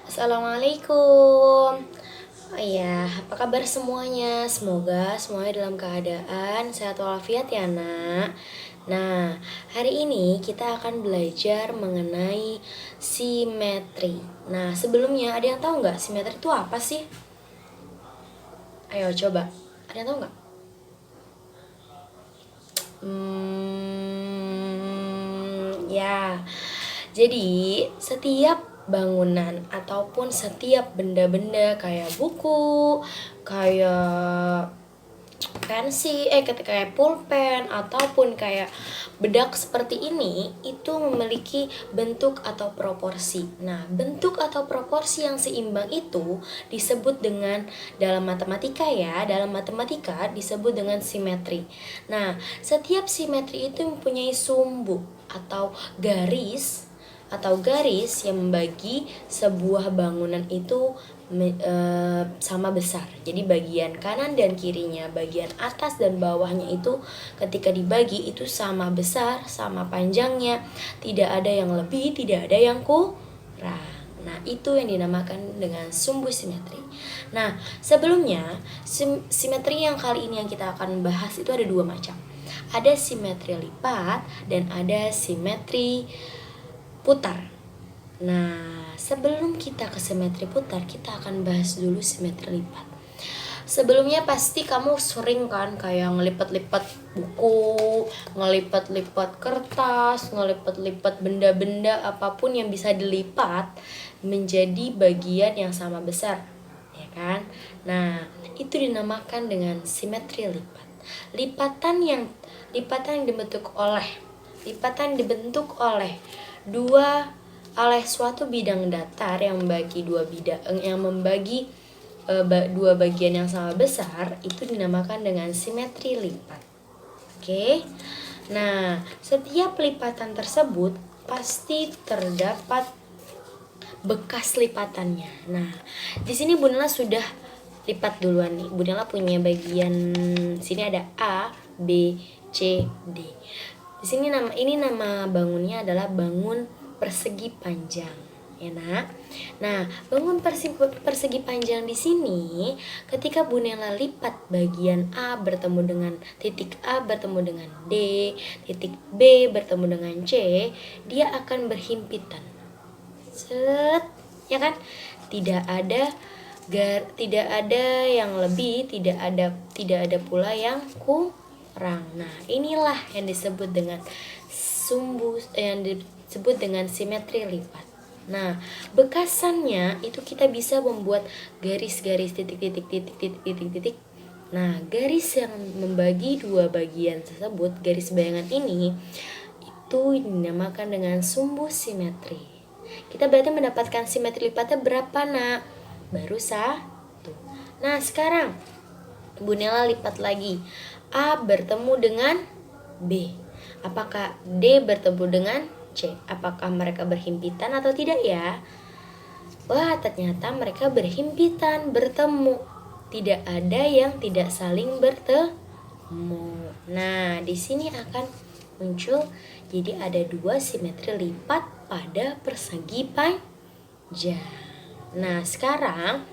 Assalamualaikum. Oh iya, apa kabar semuanya? Semoga semuanya dalam keadaan sehat walafiat ya, Nak. Nah, hari ini kita akan belajar mengenai simetri. Nah, sebelumnya ada yang tahu nggak simetri itu apa sih? Ayo coba. Ada yang tahu nggak? Ya. Jadi, setiap bangunan ataupun setiap benda-benda kayak buku, kayak kayak pulpen ataupun kayak bedak seperti ini itu memiliki bentuk atau proporsi. Nah, bentuk atau proporsi yang seimbang itu disebut dengan dalam matematika disebut dengan simetri. Nah, setiap simetri itu mempunyai sumbu atau garis yang membagi sebuah bangunan itu sama besar. Jadi bagian kanan dan kirinya, bagian atas dan bawahnya itu ketika dibagi itu sama besar, sama panjangnya. Tidak ada yang lebih, tidak ada yang kurang. Nah, itu yang dinamakan dengan sumbu simetri. Nah, sebelumnya simetri yang kali ini yang kita akan bahas itu ada dua macam. Ada simetri lipat dan ada simetri putar. Nah, sebelum kita ke simetri putar, kita akan bahas dulu simetri lipat. Sebelumnya pasti kamu sering kan kayak ngelipat-lipat buku, ngelipat-lipat kertas, ngelipat-lipat benda-benda apapun yang bisa dilipat menjadi bagian yang sama besar, ya kan? Nah, itu dinamakan dengan simetri lipat. Lipatan yang dibentuk oleh suatu bidang datar yang membagi dua bagian yang sama besar itu dinamakan dengan simetri lipat. Oke. Nah, setiap lipatan tersebut pasti terdapat bekas lipatannya. Nah, di sini Bu Nela sudah lipat duluan nih. Bu Nela punya bagian sini ada A, B, C, D. Di sini nama bangunnya adalah bangun persegi panjang, ya Nak. Nah, bangun persegi panjang di sini ketika Bu Nela lipat bagian A bertemu dengan titik A bertemu dengan D, titik B bertemu dengan C, dia akan berhimpitan. Set, ya kan? Tidak ada yang lebih, tidak ada pula yang kurang. Nah, inilah yang disebut dengan simetri lipat. Nah, bekasannya itu kita bisa membuat garis-garis titik. Nah, garis yang membagi dua bagian tersebut, garis bayangan ini itu dinamakan dengan sumbu simetri. Kita berarti mendapatkan simetri lipatnya berapa, Nak? Baru satu. Nah, sekarang Bu Nela lipat lagi. A bertemu dengan B. Apakah D bertemu dengan C? Apakah mereka berhimpitan atau tidak ya? Wah, ternyata mereka berhimpitan, bertemu. Tidak ada yang tidak saling bertemu. Nah, di sini akan muncul jadi ada dua simetri lipat pada persegi panjang. Nah, sekarang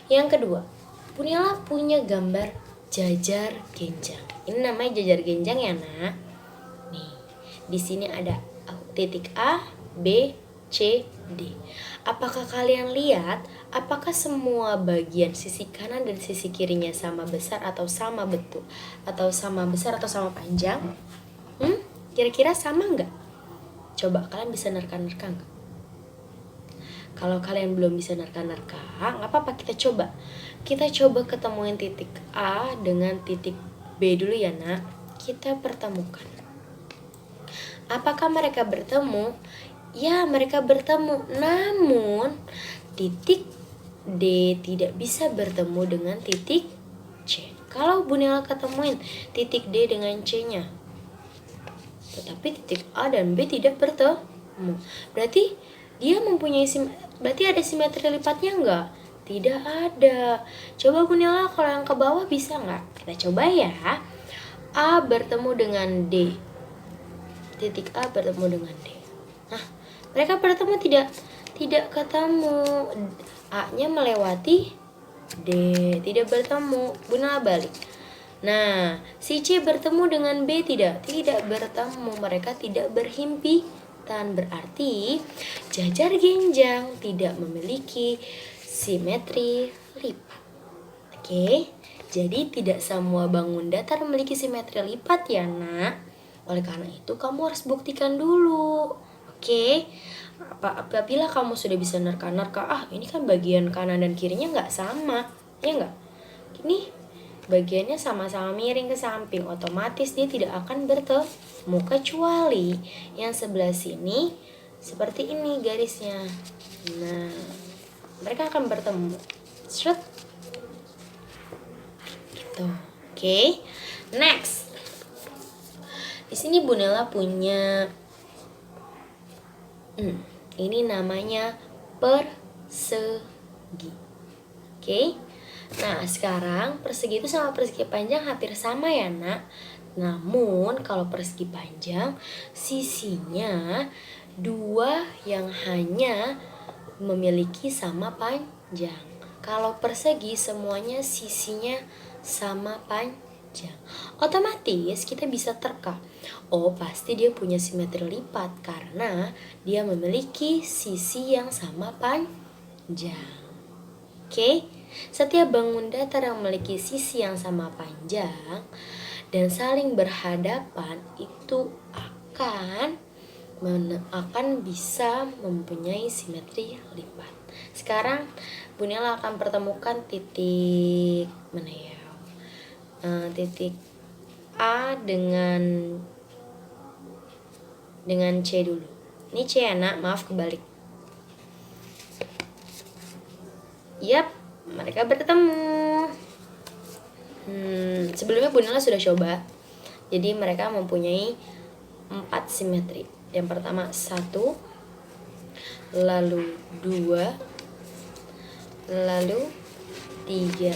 yang kedua, Bu Nela punya gambar jajar genjang. Ini namanya jajar genjang ya, Nak. Nih, di sini ada titik A, B, C, D. Apakah kalian lihat apakah semua bagian sisi kanan dan sisi kirinya sama besar atau sama bentuk atau sama besar atau sama panjang? Kira-kira sama nggak? Coba kalian bisa nerka-nerka nggak? Kalau kalian belum bisa nerka-nerka, nggak apa-apa, kita coba ketemuin titik A dengan titik B dulu ya, Nak. Kita pertemukan. Apakah mereka bertemu? Ya, mereka bertemu. Namun titik D tidak bisa bertemu dengan titik C. Kalau Bu Nela ketemuin titik D dengan C-nya, tetapi titik A dan B tidak bertemu, berarti ada simetri lipatnya enggak? Tidak ada. Coba Bu Nela kalau yang ke bawah bisa enggak? Kita coba ya. A bertemu dengan D. Titik A bertemu dengan D. Nah, mereka bertemu tidak? tidak ketemu. A-nya melewati D, tidak bertemu. Bunela balik. Nah, si C bertemu dengan B tidak bertemu. Mereka tidak berhimpitan. Berarti jajar genjang tidak memiliki simetri lipat. Oke, jadi tidak semua bangun datar memiliki simetri lipat ya nak. Oleh karena itu kamu harus buktikan dulu. Oke, apabila kamu sudah bisa nerka-nerka, ini kan bagian kanan dan kirinya nggak sama, ya nggak? Ini bagiannya sama-sama miring ke samping, otomatis dia tidak akan bertemu kecuali yang sebelah sini seperti ini garisnya. Nah, mereka akan bertemu. Shred. Gitu. Oke. Next. Di sini Bunela punya ini namanya persegi. Oke. Nah, sekarang persegi itu sama persegi panjang hampir sama ya, nak. Namun, kalau persegi panjang, sisinya dua yang hanya memiliki sama panjang. Kalau persegi, semuanya sisinya sama panjang. Otomatis kita bisa terka. Oh, pasti dia punya simetri lipat karena dia memiliki sisi yang sama panjang. Oke? Setiap bangun datar yang memiliki sisi yang sama panjang dan saling berhadapan itu akan bisa mempunyai simetri lipat. Sekarang Bunela akan pertemukan titik mana ya? Titik A dengan C dulu. Ini C ya nak, maaf kebalik. Yap, mereka bertemu. Sebelumnya Bunela sudah coba. Jadi mereka mempunyai 4 simetri. Yang pertama 1, lalu 2, lalu 3,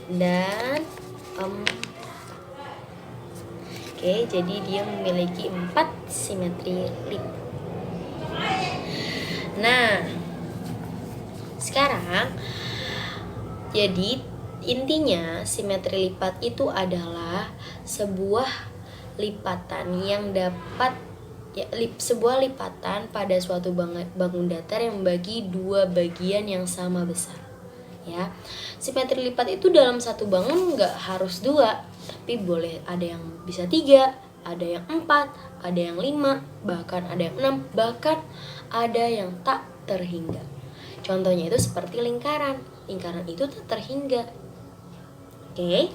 dan 4. Oke, jadi dia memiliki 4 simetri lipat. Nah, sekarang jadi intinya simetri lipat itu adalah sebuah lipatan yang dapat sebuah lipatan pada suatu bangun datar yang membagi dua bagian yang sama besar. Ya, simetri lipat itu dalam satu bangun nggak harus 2, tapi boleh ada yang bisa 3, ada yang 4, ada yang 5, bahkan ada yang 6, bahkan ada yang tak terhingga. Contohnya itu seperti lingkaran itu tak terhingga. Oke.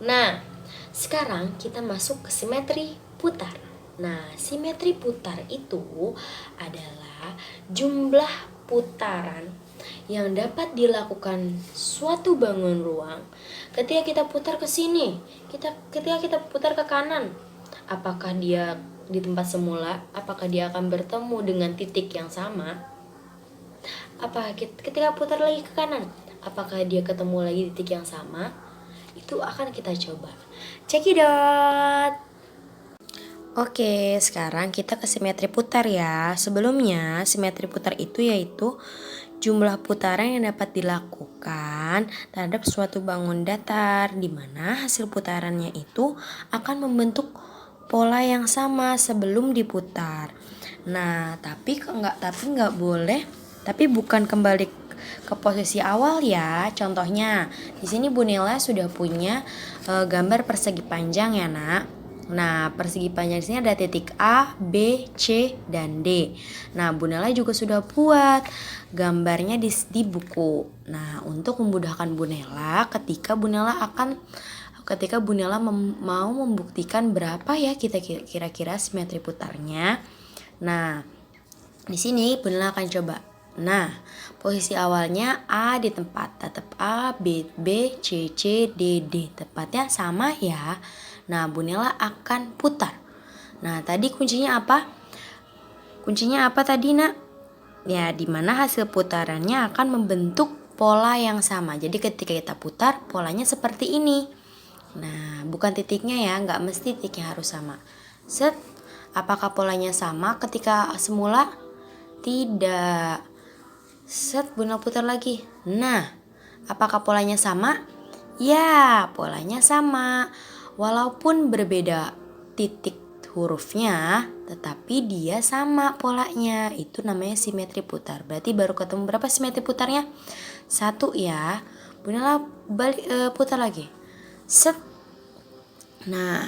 Nah, sekarang kita masuk ke simetri putar. Nah, simetri putar itu adalah jumlah putaran yang dapat dilakukan suatu bangun ruang ketika kita putar ke sini, ketika kita putar ke kanan. Apakah dia di tempat semula? Apakah dia akan bertemu dengan titik yang sama? Apa ketika putar lagi ke kanan? Apakah dia ketemu lagi titik yang sama? Itu akan kita coba. Cekidot. Oke, sekarang kita ke simetri putar ya. Sebelumnya, simetri putar itu yaitu jumlah putaran yang dapat dilakukan terhadap suatu bangun datar di mana hasil putarannya itu akan membentuk pola yang sama sebelum diputar. Nah, tapi bukan kembali ke posisi awal ya. Contohnya, di sini Bunela sudah punya gambar persegi panjang ya, nak. Nah, persegi panjang di sini ada titik A, B, C, dan D. Nah, Bunela juga sudah buat gambarnya di buku. Nah, untuk memudahkan Bunela ketika Bunela mau membuktikan berapa ya kita kira-kira simetri putarnya. Nah, di sini Bunela akan coba. Nah, posisi awalnya A di tempat tetap A, B, C, D, D. Tepatnya sama ya. Nah, Bunela akan putar. Nah, tadi kuncinya apa? Kuncinya apa tadi, nak? Ya, dimana hasil putarannya akan membentuk pola yang sama. Jadi ketika kita putar, polanya seperti ini. Nah, bukan titiknya ya, nggak mesti titiknya harus sama. Set, Apakah polanya sama ketika semula? Tidak. Set, Bunda putar lagi. Nah, apakah polanya sama? Ya, polanya sama. Walaupun berbeda titik hurufnya, tetapi dia sama polanya. Itu namanya simetri putar. Berarti baru ketemu berapa simetri putarnya? 1 ya. Bunda putar lagi. Set. Nah,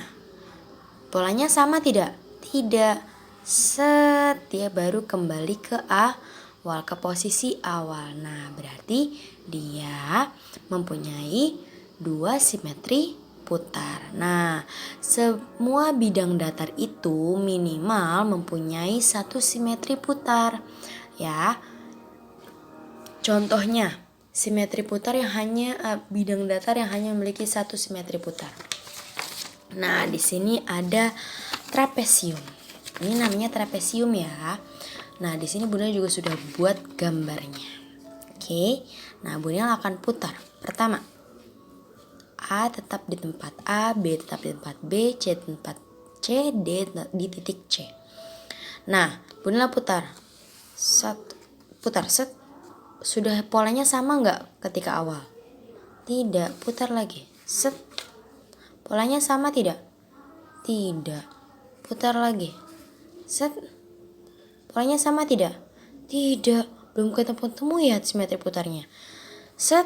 polanya sama tidak? Tidak. Set, dia baru kembali ke awal, ke posisi awal. Nah, berarti dia mempunyai 2 simetri putar. Nah, semua bidang datar itu minimal mempunyai 1 simetri putar. Ya. Contohnya, simetri putar yang hanya bidang datar yang hanya memiliki 1 simetri putar. Nah, di sini ada trapesium. Ini namanya trapesium ya. Nah, di sini Bunda juga sudah buat gambarnya. Oke. Nah, Bunda akan putar. Pertama, A tetap di tempat A, B tetap di tempat B, C di tempat C, D di titik C. Nah, Bunda putar. Putar set. Sudah polanya sama nggak ketika awal? Tidak. Putar lagi. Set. Polanya sama tidak? Tidak. Putar lagi. Set. Polanya sama tidak? Tidak. Belum ketemu ya simetri putarnya. Set.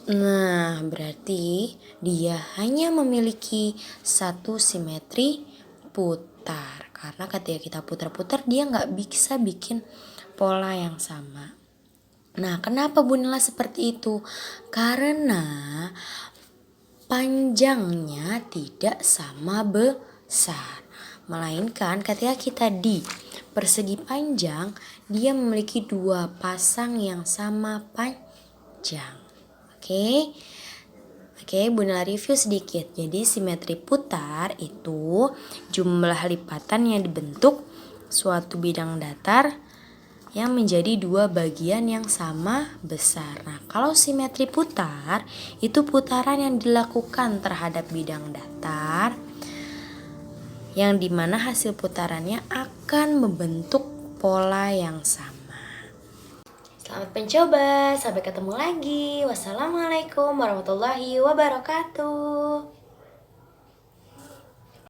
Nah, berarti dia hanya memiliki 1 simetri putar. Karena ketika kita putar-putar dia nggak bisa bikin pola yang sama. Nah, kenapa Bunda seperti itu? Karena panjangnya tidak sama besar. Melainkan ketika kita di persegi panjang, dia memiliki 2 pasang yang sama panjang. Oke, Bunda review sedikit. Jadi simetri putar itu jumlah lipatan yang dibentuk suatu bidang datar yang menjadi 2 bagian yang sama besar. Nah, kalau simetri putar itu putaran yang dilakukan terhadap bidang datar yang dimana hasil putarannya akan membentuk pola yang sama. Selamat mencoba, sampai ketemu lagi. Wassalamualaikum warahmatullahi wabarakatuh.